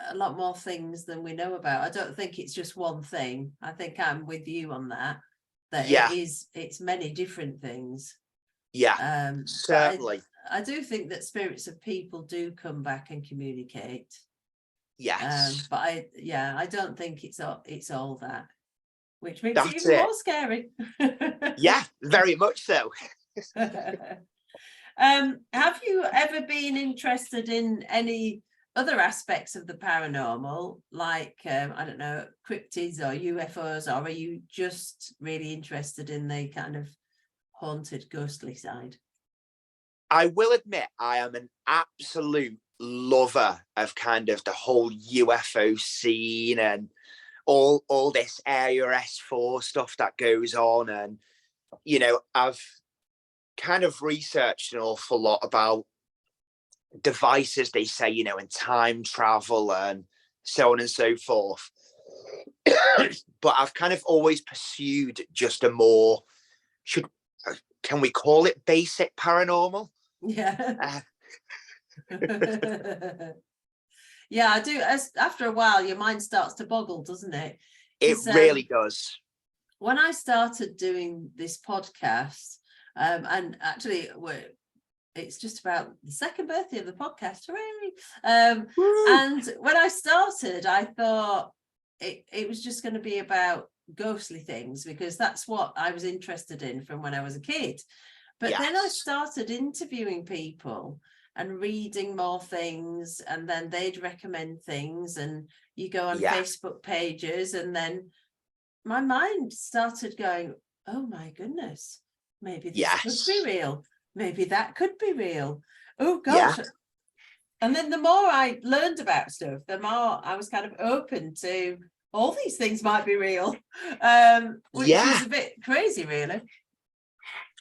a lot more things than we know about. I don't think it's just one thing. I think I'm with you on that, Yeah, it's many different things. yeah, But certainly. I do think that spirits of people do come back and communicate. Yes, But I don't think it's all that, which makes it that's even it. more scary. Yeah, very much so. Have you ever been interested in any other aspects of the paranormal, like I don't know, cryptids or UFOs, or are you just really interested in the kind of haunted, ghostly side? I will admit I am an absolute lover of kind of the whole UFO scene and all this Area S4 stuff that goes on. And, I've kind of researched an awful lot about devices they say, in time travel and so on and so forth. But I've kind of always pursued just a more, should can we call it basic paranormal? Yeah. Uh, Yeah, I do. After a while, your mind starts to boggle, doesn't it? it Because really does. when I started doing this podcast, and actually it's just about the second birthday of the podcast, hooray! And when I started, I thought it was just going to be about ghostly things, because that's what I was interested in from when I was a kid. But then I Yes. started interviewing people and reading more things, and then they'd recommend things, and you go on Yeah. Facebook pages, and then my mind started going, oh my goodness, maybe this could Yes. be real. Maybe that could be real. Oh Yeah. gosh. And then the more I learned about stuff, the more I was kind of open to all these things might be real, which Yeah. is a bit crazy, really.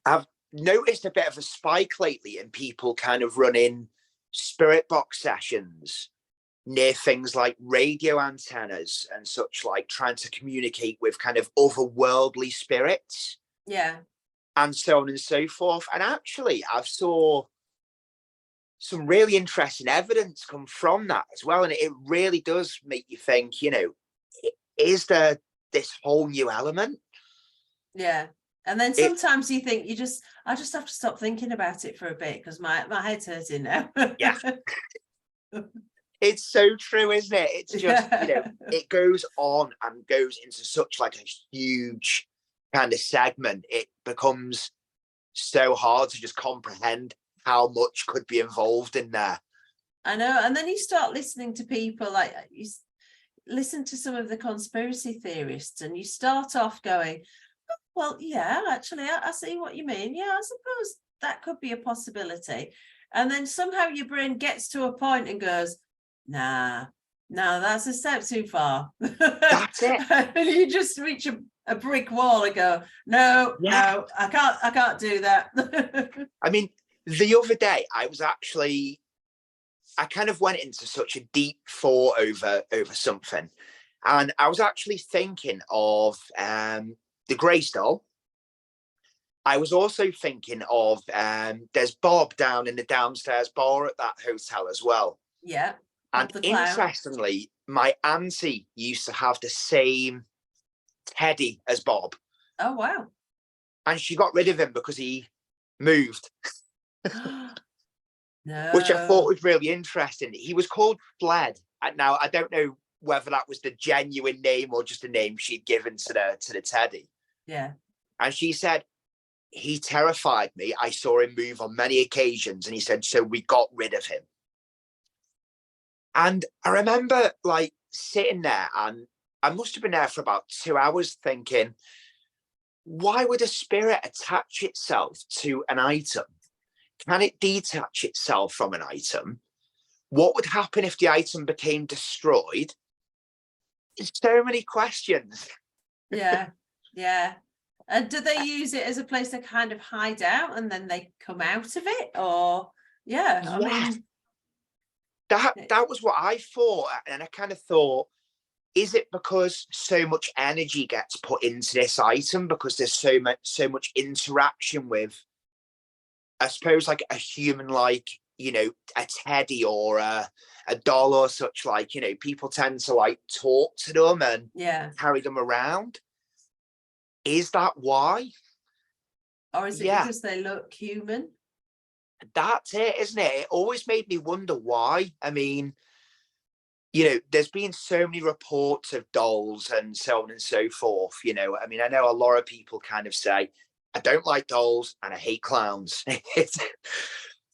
I've noticed a bit of a spike lately in people kind of running spirit box sessions near things like radio antennas and such, like trying to communicate with kind of otherworldly spirits Yeah. and so on and so forth. And actually, I've saw some really interesting evidence come from that as well. And it really does make you think, is there this whole new element? Yeah. And then It, sometimes you think I just have to stop thinking about it for a bit, because my head's hurting now. yeah, it's so true, isn't it? It's just, Yeah. it goes on and goes into such like a huge kind of segment. It becomes so hard to just comprehend how much could be involved in there. I know. And then you start listening to people, like you listen to some of the conspiracy theorists, and you start off going, oh, well, yeah, actually, I see what you mean. Yeah, I suppose that could be a possibility. And then somehow your brain gets to a point and goes, nah, no, that's a step too far. That's it. And you just reach a brick wall and go, no, Yeah. no, I can't do that. I mean, the other day I kind of went into such a deep thought over something, and I was actually thinking of the Grace doll. I was also thinking of there's Bob down in the downstairs bar at that hotel as well. Yeah. And The clown. interestingly, my auntie used to have the same teddy as Bob. Oh, wow. And she got rid of him because he moved. No. Which I thought was really interesting. He was called Fled. Now, I don't know whether that was the genuine name or just a name she'd given to the teddy. Yeah. And she said, he terrified me. I saw him move on many occasions. And he said, so we got rid of him. And I remember like sitting there, and I must have been there for about 2 hours thinking, why would a spirit attach itself to an item? Can it detach itself from an item? What would happen if the item became destroyed? There's so many questions. Yeah. Yeah. And do they use it as a place to kind of hide out, and then they come out of it? Or Yeah, I Yeah, mean, that was what I thought, and I kind of thought, is it because so much energy gets put into this item because there's so much interaction with, I suppose, like a human, like, a teddy or a doll or such, like, people tend to like talk to them and yeah. carry them around. Is that why? Or is it Yeah, because they look human? that's it, isn't it? It always made me wonder why. I mean, there's been so many reports of dolls and so on and so forth. I mean, I know a lot of people kind of say, I don't like dolls and I hate clowns.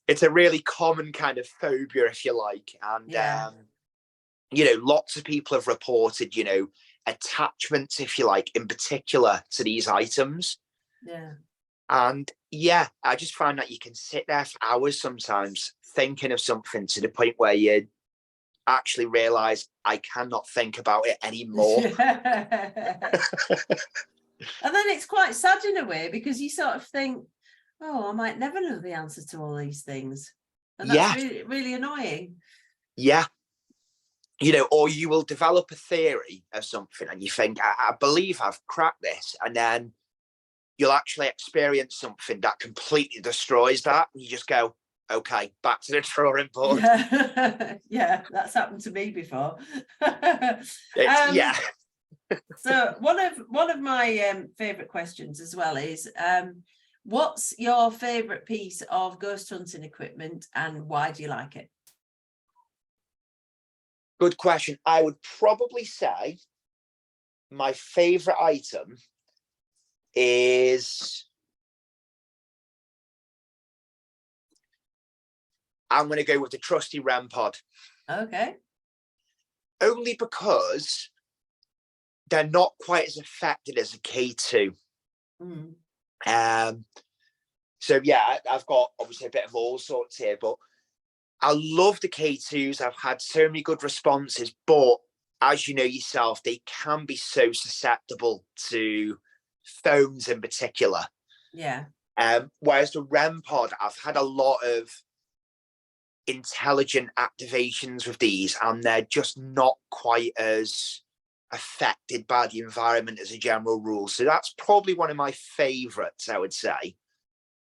It's a really common kind of phobia, if you like. And, Yeah, lots of people have reported, attachments, if you like, in particular to these items. yeah. And yeah, I just find that you can sit there for hours sometimes thinking of something to the point where you actually realize I cannot think about it anymore. Yeah. And then it's quite sad in a way because you sort of think, oh, I might never know the answer to all these things. And that's Yeah, really, really annoying. yeah. Or you will develop a theory of something and you think, I believe I've cracked this. And then you'll actually experience something that completely destroys that. And you just go, okay, back to the drawing board. Yeah, yeah, that's happened to me before. Yeah. So one of my favorite questions as well is, what's your favorite piece of ghost hunting equipment and why do you like it? Good question. I would probably say my favorite item is, I'm going to go with the trusty REM pod. Okay. Only because they're not quite as affected as a K2. Mm. So yeah, I've got obviously a bit of all sorts here, but I love the K2s. I've had so many good responses, but as you know yourself, they can be so susceptible to phones in particular. Yeah. Whereas the REM pod, I've had a lot of intelligent activations with these, and they're just not quite as affected by the environment as a general rule. So that's probably one of my favorites, I would say.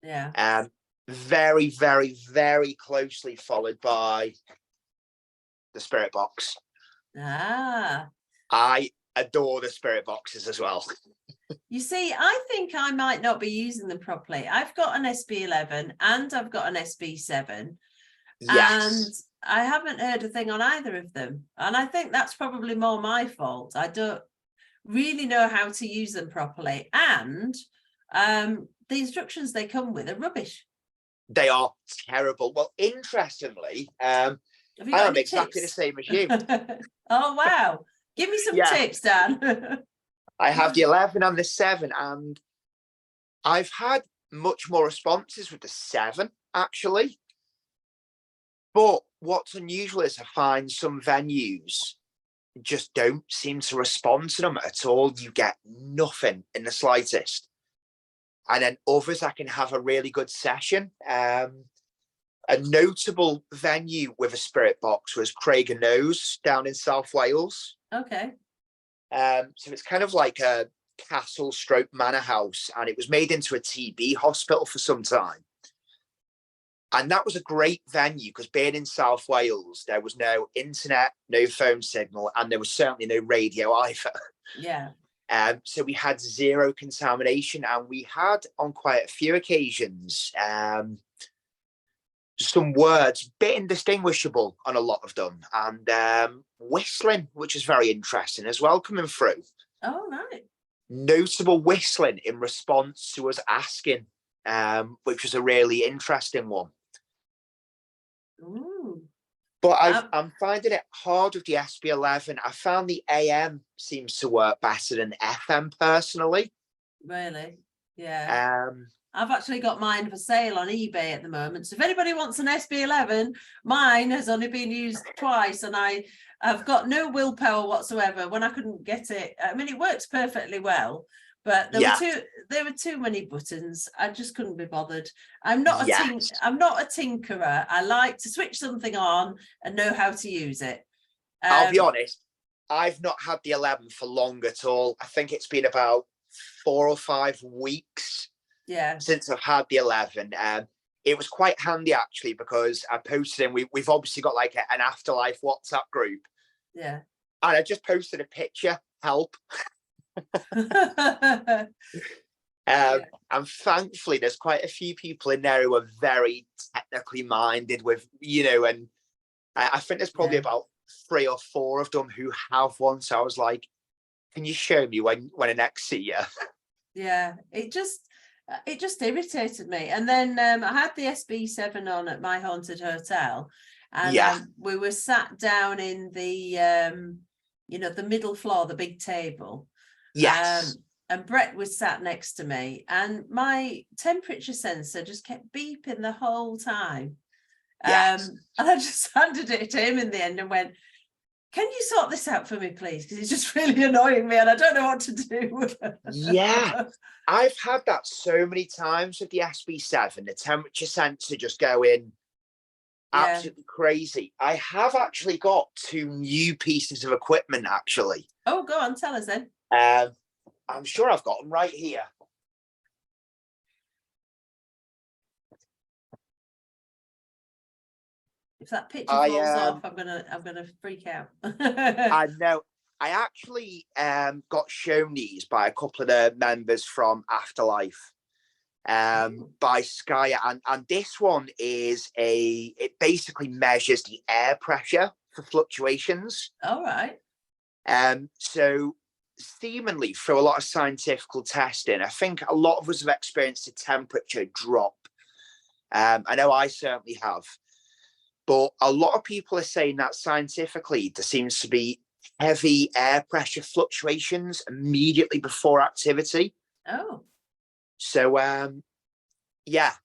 Yeah. Very, very, very closely followed by the spirit box. Ah. I adore the spirit boxes as well. You see, I think I might not be using them properly. I've got an SB11 and I've got an SB7, and Yes, I haven't heard a thing on either of them. And I think that's probably more my fault. I don't really know how to use them properly. And the instructions they come with are rubbish. they are terrible. Well, interestingly, Have you I got am any exactly the tips? same as you. Oh, wow. Give me some Yeah, tips, Dan. I have the 11 and the 7, and I've had much more responses with the 7, actually. But what's unusual is I find some venues just don't seem to respond to them at all. You get nothing in the slightest. And then others, I can have a really good session. A notable venue with a spirit box was Craig and Nose down in South Wales. Okay. So it's kind of like a castle stroke manor house, and it was made into a TB hospital for some time. And that was a great venue because being in South Wales, there was no internet, no phone signal, and there was certainly no radio either. Yeah. So we had zero contamination, and we had on quite a few occasions some words bit indistinguishable on a lot of them, and whistling, which is very interesting as well, coming through. Oh, right. Notable whistling in response to us asking, which was a really interesting one. Ooh. But I'm finding it hard with the SB11. I found the AM seems to work better than FM personally. Really? Yeah. Um, I've actually got mine for sale on eBay at the moment. So if anybody wants an SB11, mine has only been used twice and I've got no willpower whatsoever when I couldn't get it. I mean, it works perfectly well, but Yeah. there were too many buttons. I just couldn't be bothered. I'm not a Yes. tinkerer. I like to switch something on and know how to use it. I'll be honest, I've not had the 11 for long at all. I think it's been about 4 or 5 weeks Yeah. since I've had the 11. It was quite handy actually, because I posted in, we've obviously got like an afterlife WhatsApp group. Yeah. And I just posted a picture, help. Yeah. And thankfully there's quite a few people in there who are very technically minded with, and I think there's probably about 3 or 4 of them who have one. So I was like, can you show me when I next see you? Yeah, it just irritated me. And then I had the SB7 on at my haunted hotel, and we were sat down in the the middle floor, the big table. Yes. And Brett was sat next to me, and my temperature sensor just kept beeping the whole time. Yes. And I just handed it to him in the end and went, can you sort this out for me, please? Because it's just really annoying me and I don't know what to do. Yeah. I've had that so many times with the SB7, the temperature sensor just going absolutely crazy. I have actually got 2 new pieces of equipment, actually. Oh, go on, tell us then. I'm sure I've got them right here. If that picture falls off, I'm gonna freak out. I know. I actually got shown these by a couple of the members from Afterlife, by Sky, and this one is it basically measures the air pressure for fluctuations. All right. So seemingly through a lot of scientific testing, I think a lot of us have experienced a temperature drop. I know I certainly have. But a lot of people are saying that scientifically there seems to be heavy air pressure fluctuations immediately before activity. Oh. So I've yet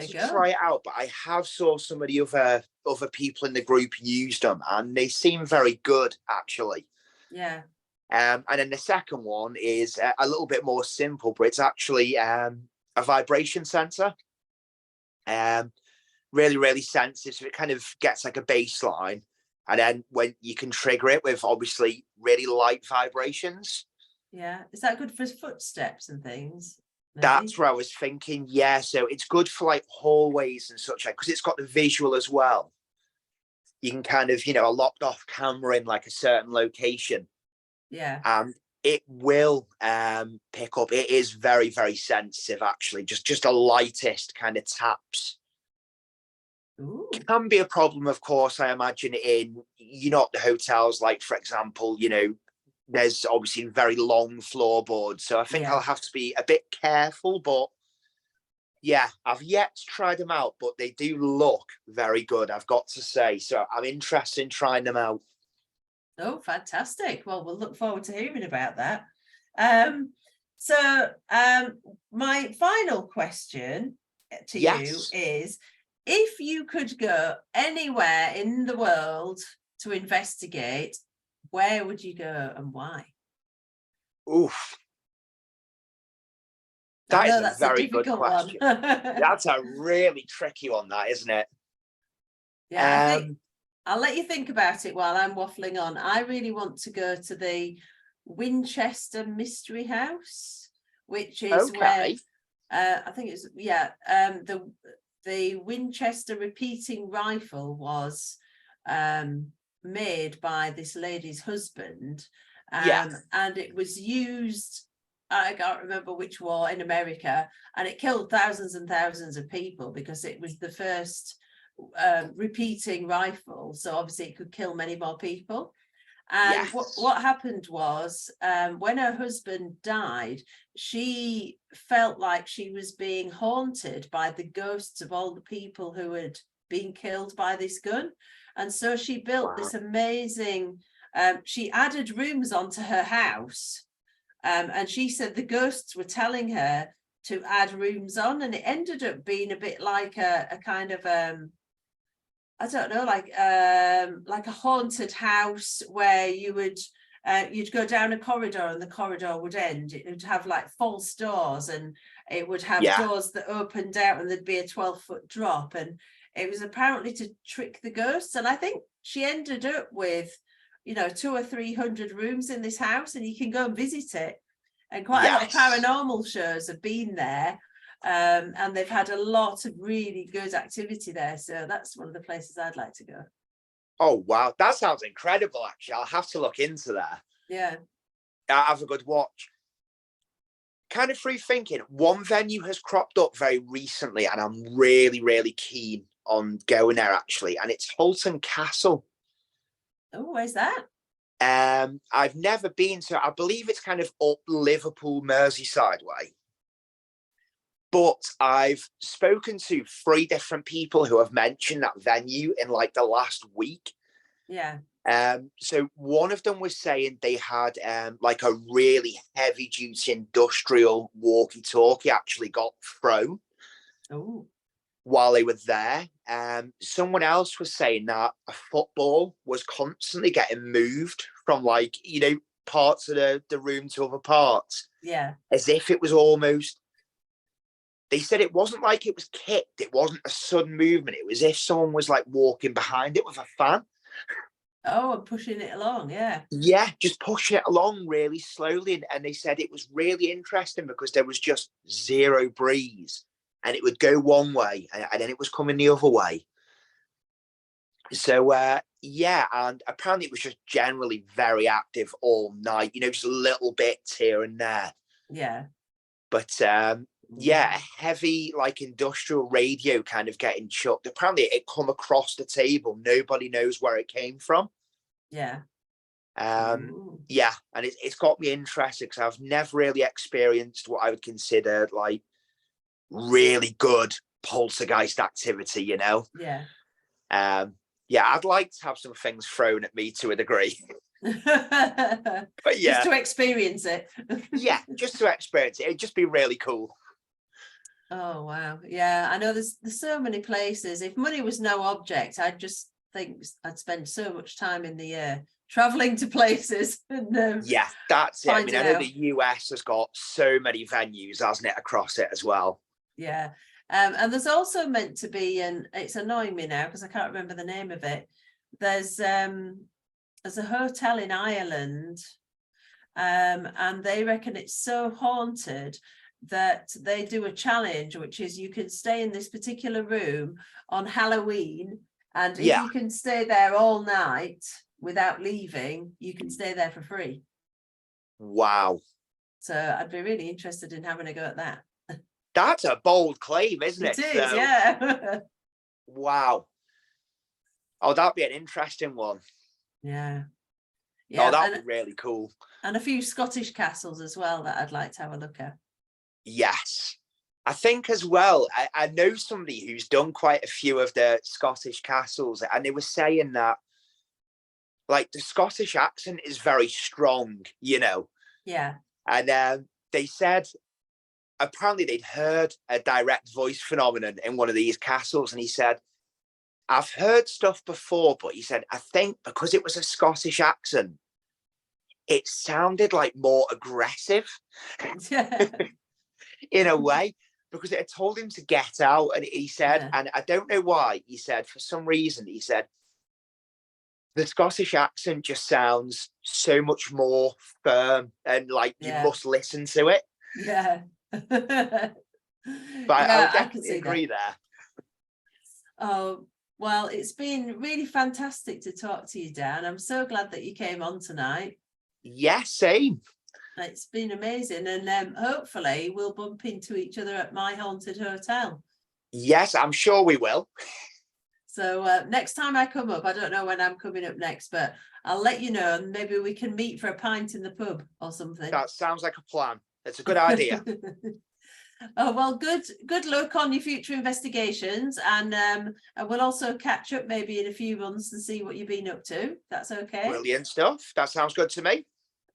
to try it out, but I have saw some of the other people in the group use them, and they seem very good actually. Yeah. And then the second one is a little bit more simple, but it's actually a vibration sensor. Really, really sensitive. So it kind of gets like a baseline. And then when you can trigger it with obviously really light vibrations. Yeah. Is that good for footsteps and things? Maybe? That's what I was thinking. Yeah. So it's good for like hallways and such, like, because it's got the visual as well. You can kind of, a locked off camera in like a certain location. Yeah. And it will pick up. It is very, very sensitive, actually. Just the lightest kind of taps. Ooh. Can be a problem, of course, I imagine, in the hotels, like, for example, there's obviously very long floorboards, so I think I'll have to be a bit careful. But yeah, I've yet to try them out, but they do look very good, I've got to say. So I'm interested in trying them out. Oh, fantastic. Well, we'll look forward to hearing about that. My final question to you is, if you could go anywhere in the world to investigate, where would you go and why? Oof. That's a very good question. That's a really tricky one, that, isn't it? Yeah, I think I'll let you think about it while I'm waffling on. I really want to go to the Winchester Mystery House, which is where I think it's the Winchester repeating rifle was made by this lady's husband, and it was used, I can't remember which war, in America, and it killed thousands and thousands of people because it was the first repeating rifle, so obviously it could kill many more people. And what happened was, when her husband died, she felt like she was being haunted by the ghosts of all the people who had been killed by this gun. And so she built this amazing, she added rooms onto her house. And she said the ghosts were telling her to add rooms on, and it ended up being a bit like a kind of I don't know, like a haunted house where you would you'd go down a corridor and the corridor would end. It would have like false doors, and it would have doors that opened out, and there'd be a 12-foot drop, and it was apparently to trick the ghosts. And I think she ended up with, 200 or 300 rooms in this house, and you can go and visit it. And quite a lot of paranormal shows have been there, and they've had a lot of really good activity there. So that's one of the places I'd like to go. Oh, wow. That sounds incredible, actually. I'll have to look into that. Yeah. Have a good watch. Kind of free thinking. One venue has cropped up very recently, and I'm really, really keen on going there, actually. And it's Halton Castle. Oh, where's that? I've never been to. I believe it's kind of up Liverpool, Merseyside way. But I've spoken to 3 different people who have mentioned that venue in like the last week. Yeah. So one of them was saying they had like a really heavy duty industrial walkie-talkie actually got thrown while they were there. Someone else was saying that a football was constantly getting moved from like, parts of the room to other parts. Yeah. As if it was almost, they said it wasn't like it was kicked. It wasn't a sudden movement. It was as if someone was like walking behind it with a fan. Oh, and pushing it along, yeah. Yeah, just pushing it along really slowly. And they said it was really interesting because there was just zero breeze, and it would go one way and then it was coming the other way. So, and apparently it was just generally very active all night, just little bits here and there. Yeah. But, heavy like industrial radio kind of getting chucked. Apparently it come across the table. Nobody knows where it came from. Yeah. And it's got me interested because I've never really experienced what I would consider like really good poltergeist activity, Yeah. I'd like to have some things thrown at me to a degree. But just to experience it. Just to experience it. It'd just be really cool. Oh wow. Yeah, I know there's so many places. If money was no object, I'd just think I'd spend so much time in the year traveling to places. And, that's it. I mean, I know out. the US has got so many venues, hasn't it, across it as well. Yeah. And there's also meant to be, and it's annoying me now because I can't remember the name of it. There's a hotel in Ireland, and they reckon it's so haunted that they do a challenge, which is you can stay in this particular room on Halloween, and if you can stay there all night without leaving, you can stay there for free. Wow. So I'd be really interested in having a go at that. That's a bold claim, isn't it? It is, yeah. Wow. Oh, that'd be an interesting one. Yeah. Oh, that'd be really cool. And a few Scottish castles as well that I'd like to have a look at. Yes. I think as well, I know somebody who's done quite a few of the Scottish castles, and they were saying that like the Scottish accent is very strong, Yeah. And they said apparently they'd heard a direct voice phenomenon in one of these castles, and he said, I've heard stuff before, but he said, I think because it was a Scottish accent, it sounded like more aggressive in a way, because it had told him to get out. And he said, and I don't know why, he said, for some reason, he said, the Scottish accent just sounds so much more firm and like you must listen to it. Yeah. But I would definitely agree there. Oh, well, it's been really fantastic to talk to you, Dan. I'm so glad that you came on tonight. Yes, same. It's been amazing, and hopefully we'll bump into each other at my haunted hotel. Yes, I'm sure we will. So next time I come up, I don't know when I'm coming up next, but I'll let you know, and maybe we can meet for a pint in the pub or something. That sounds like a plan. It's a good idea. Oh, well, good luck on your future investigations, and we'll also catch up maybe in a few months and see what you've been up to. That's okay. Brilliant stuff. That sounds good to me.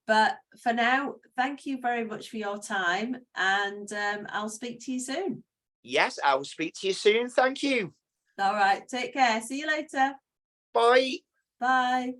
But for now, thank you very much for your time, and I'll speak to you soon. Yes, I will speak to you soon. Thank you. All right, take care. See you later. Bye. Bye.